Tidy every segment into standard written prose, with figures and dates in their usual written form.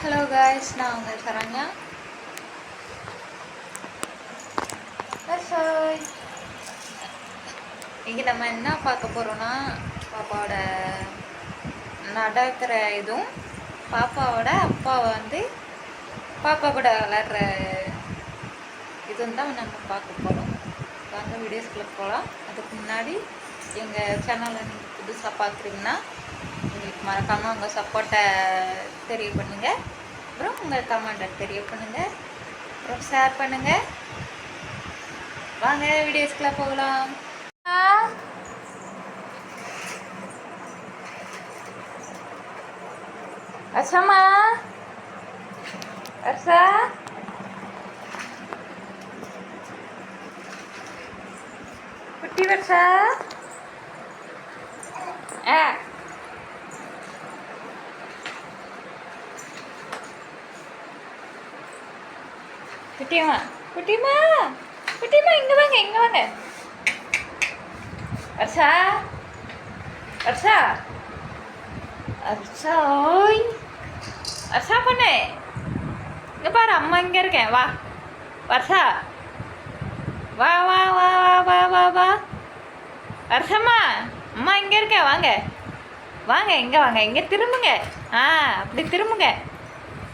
Hello guys, நான் உங்கள் சரண்யா. இங்கே நம்ம என்ன பார்க்க போகிறோன்னா, பாப்பாவோட நடக்கிற இதுவும் பாப்பாவோட அப்பாவை பாப்பா கூட விளாட்ற இதுவும் தான் நம்ம பார்க்க போகிறோம். வாங்க வீடியோஸ்குள்ளே போகலாம். அதுக்கு முன்னாடி எங்கள் சேனலை நீங்கள் புதுசாக பார்க்குறீங்கன்னா உங்களுக்கு மறக்காமல் உங்கள் சப்போர்ட்டை தெரிய பண்ணுங்கள். அப்புறம் உங்கள் கமெண்ட்டை தெரிய பண்ணுங்கள். அப்புறம் ஷேர் பண்ணுங்கள். வாங்க வீடியோஸ்குள்ளே போகலாம். அர்ஷமா, அர்ஷா, குட்டி வர்ஷா, குட்டியம்மா, குட்டியம்மா, குட்டியம்மா, இங்கே வாங்க, இங்கே வாங்க. வர்ஷா, வர்ஷா, அர்ஷா, ஓய், வர்ஷா பொண்ணு, இங்கே பாரு, அம்மா இங்கே இருக்கேன். வா வர்ஷா, வா வா வா வா வா வா வா. வர்ஷம்மா, அம்மா இங்கே இருக்கேன். வாங்க வாங்க, இங்கே வாங்க, இங்கே திரும்புங்க. அப்படி திரும்புங்க,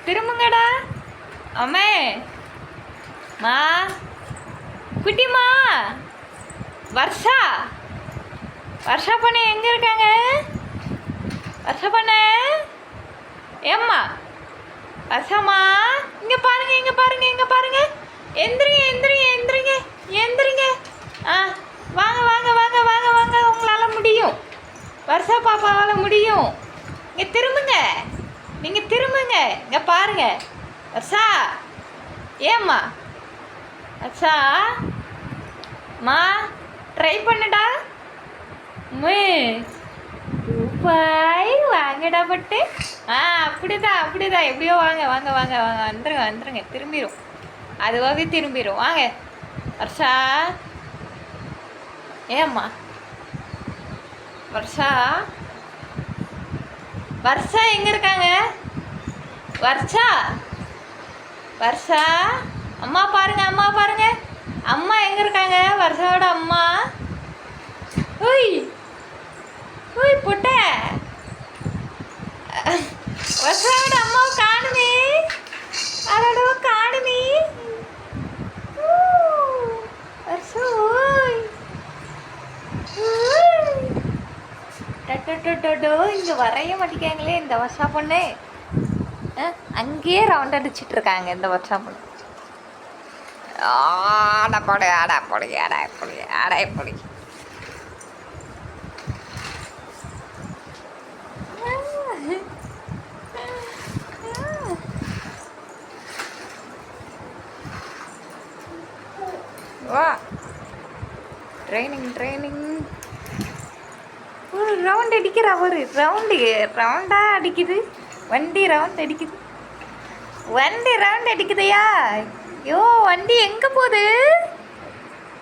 திரும்புங்கடா. அம்மே, மா, குட்டிம்மா, வர்ஷா, வர்ஷா பொண்ணு எங்கே இருக்காங்க? வர்ஷா பொண்ணு, ஏம்மா, வர்ஷாம்மா, இங்கே பாருங்க, இங்கே பாருங்க, இங்கே பாருங்க. எந்திரிங்க, எந்திரிங்க, எந்திரிங்க, எந்திரிங்க. வாங்க வாங்க வாங்க வாங்க வாங்க, உங்களால் முடியும். வர்ஷா பாப்பாவால் முடியும். இங்கே திரும்புங்க, நீங்கள் திரும்புங்க. இங்கே பாருங்க. வர்ஷா, ஏம்மா, வர்ஷா, மா, ட்ரை பண்ணுடா. ரூபாய் வாங்கடா பட்டு. அப்படிதான் அப்படிதான், எப்படியோ வாங்க வாங்க வாங்க வாங்க, வந்துருங்க வந்துருங்க. திரும்பிடும், அதுவாகவே திரும்பிடும். வாங்க வர்ஷா. ஏம்மா, வர்ஷா, வர்ஷா எங்கே இருக்காங்க? வர்ஷா, வர்ஷா, அம்மா பாருங்க, அம்மா பாருங்க. அம்மா எங்கே இருக்காங்க? வர்ஷாவோட அம்மா. ஓய் ஓய் பொட்ட, வர்ஷாவோட அம்மாவை காணுமே. அதோட காணுமே. வர்ஷா, ஓய் டட்டோ, இங்கே வரைய மாட்டேங்காங்களே இந்த வர்ஷா பொண்ணு. அங்கேயே ரவுண்ட் அடிச்சுட்டு இருக்காங்க இந்த வர்ஷா பொண்ணு. ஆடப்பொடி ஆடப்பொடி ஆடாப்பொடி ஆடாப்பொடி. வா, ட்ரைனிங் ட்ரைனிங். ஒரு ரவுண்ட் அடிக்கிற, ஒரு ரவுண்டாக அடிக்குது வண்டி. ரவுண்ட் அடிக்குது வண்டி, ரவுண்ட் அடிக்குதையா? ஐயோ, வண்டி எங்கே போகுது?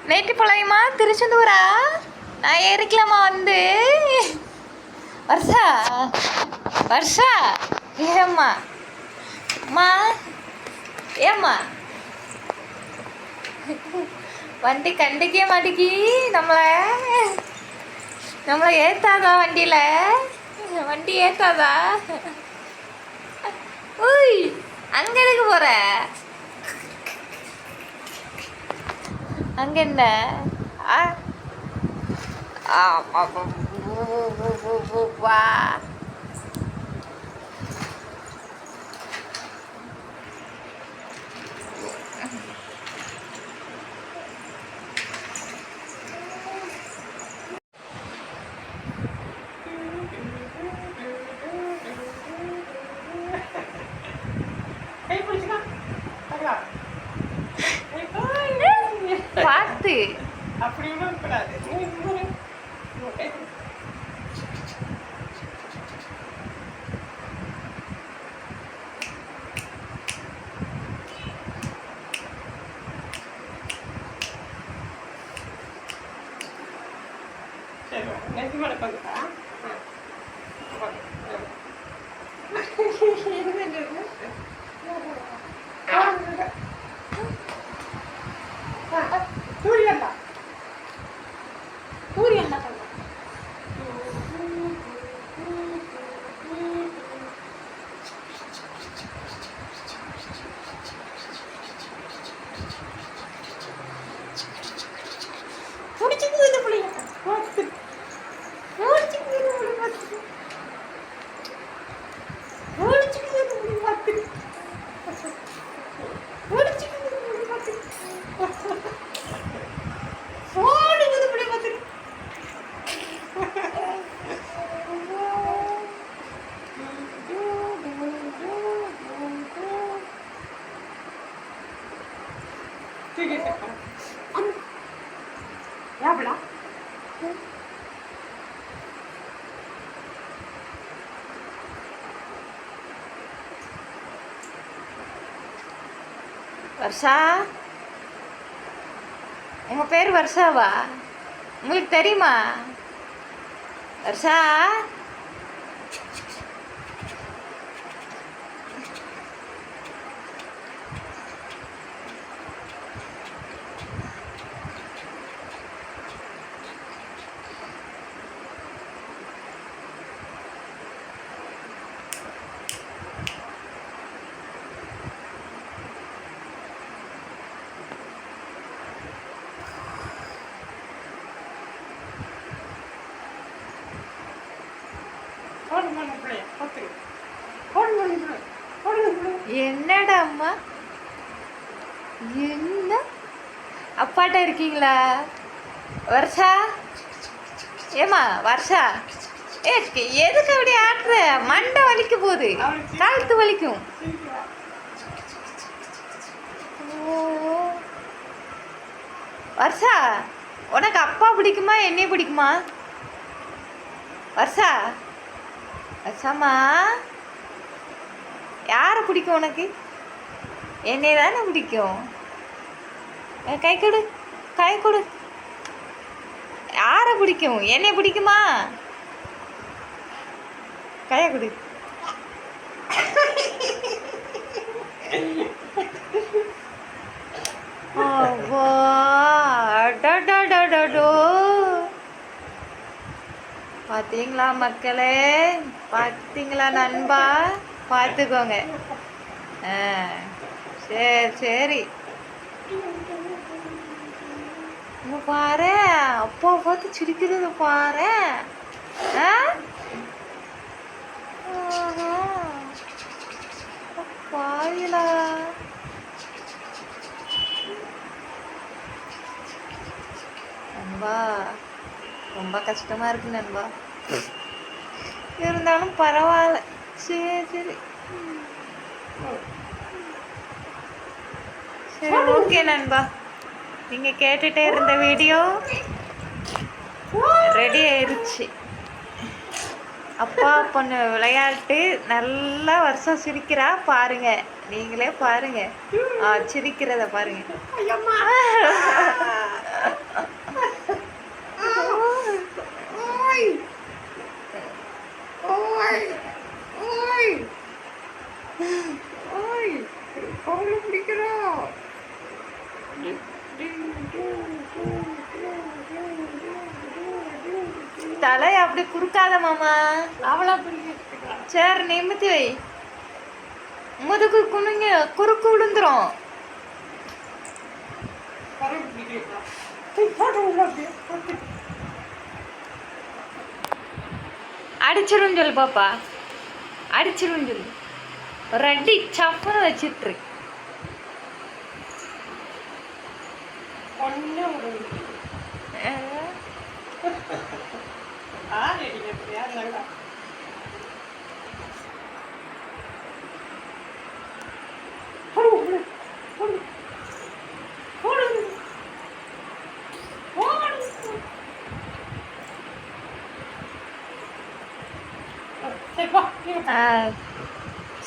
நேற்றுப்பாளையமா, திருச்செந்தூரா? நான் ஏறிக்கலாமா வந்து? வர்ஷா, வர்ஷா, ஏம்மா, அம்மா, ஏம்மா, வண்டி கண்டிக்கவே மாட்டேங்கி. நம்மளை ஏற்றாதா? வண்டியில் வண்டி ஏற்றாதா? ஓய், அங்கே எதுக்கு போகிற? அங்கே என்ன? வா, பார்த்து அப்படி ஒன்றும் கூடாது. சரி, நெஞ்சு மேலே பங்குதா? யாபடா வர்ஷா, உங்க பேர் வர்ஷாவா? உங்களுக்கு தெரியுமா வர்ஷா? என்னடா அம்மா, என்ன அப்பாட்ட இருக்கீங்களா வர்ஷா? ஏமா வர்ஷா, எதுக்கு அப்படி ஆடுற? மண்டை வலிக்க போகுது, கழுத்து வலிக்கும். ஓ வர்ஷா, உனக்கு அப்பா பிடிக்குமா என்னைய பிடிக்குமா வர்ஷா? வர்ஷாமா, யாரை பிடிக்கும் உனக்கு? என்னைய தானே பிடிக்கும். கை கொடு, கை கொடு. யாரை பிடிக்கும்? என்னைய பிடிக்குமா? கையை கொடு. அவ்வா, அடடடடடோ. பார்த்தீங்களா மக்களே, பார்த்தீங்களா நண்பா? பார்த்துக்கோங்க. சரி சரி, இங்க பாரு, அப்பா பார்த்து சிரிக்கிறது பாரு. பாயிலா, நண்பா ரொம்ப கஷ்டமா இருக்கு நண்பா, இருந்தாலும் பரவாயில்ல. சரி சரி சரி, ஓகே நண்பா, நீங்கள் கேட்டுகிட்டே இருந்த வீடியோ ரெடி ஆயிடுச்சு. அப்பா பொண்ணு விளையாட்டு நல்லா வருஷம் சிரிக்கிறா பாருங்க, நீங்களே பாருங்க. சிரிக்கிறத பாருங்க. தலையை அப்படி குறுக்காத மாமா. சரி நிமித்தி வை, முதுகு குனிங்க, குறுக்கு விழுந்துரும். அடிச்சிரும் சொல்லு பாப்பா, அடிச்சிரும் சொல்லு. ரெடி சப்புன்னு வச்சிட்டு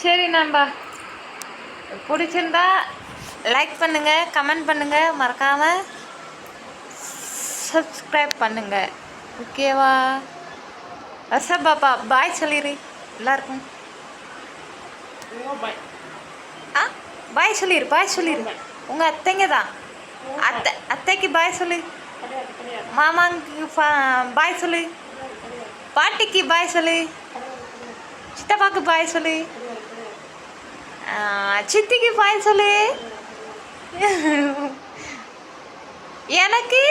சரி நண்பா, பிடிச்சிருந்தா லைக் பண்ணுங்க, கமெண்ட் பண்ணுங்க, மறக்காம சப்ஸ்கிரைப் பண்ணுங்க. ஓகேவா? வர்ஷா பாப்பா பாய் சொல்லிடு எல்லாருக்கும். பாய் சொல்லிடு, பாய் சொல்லிடு. உங்கள் அத்தைங்க தான், அத்தைக்கு பாய் சொல்லு, மாமாக்கு பாய் சொல்லு, பாட்டிக்கு பாய் சொல்லு, சித்தப்பாக்கு பாய் சொல்லு, சித்திக்கு பாய் சொல்லு, எனக்கு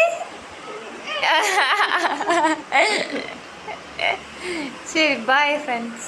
சரி பாய் ஃப்ரெண்ட்ஸ்.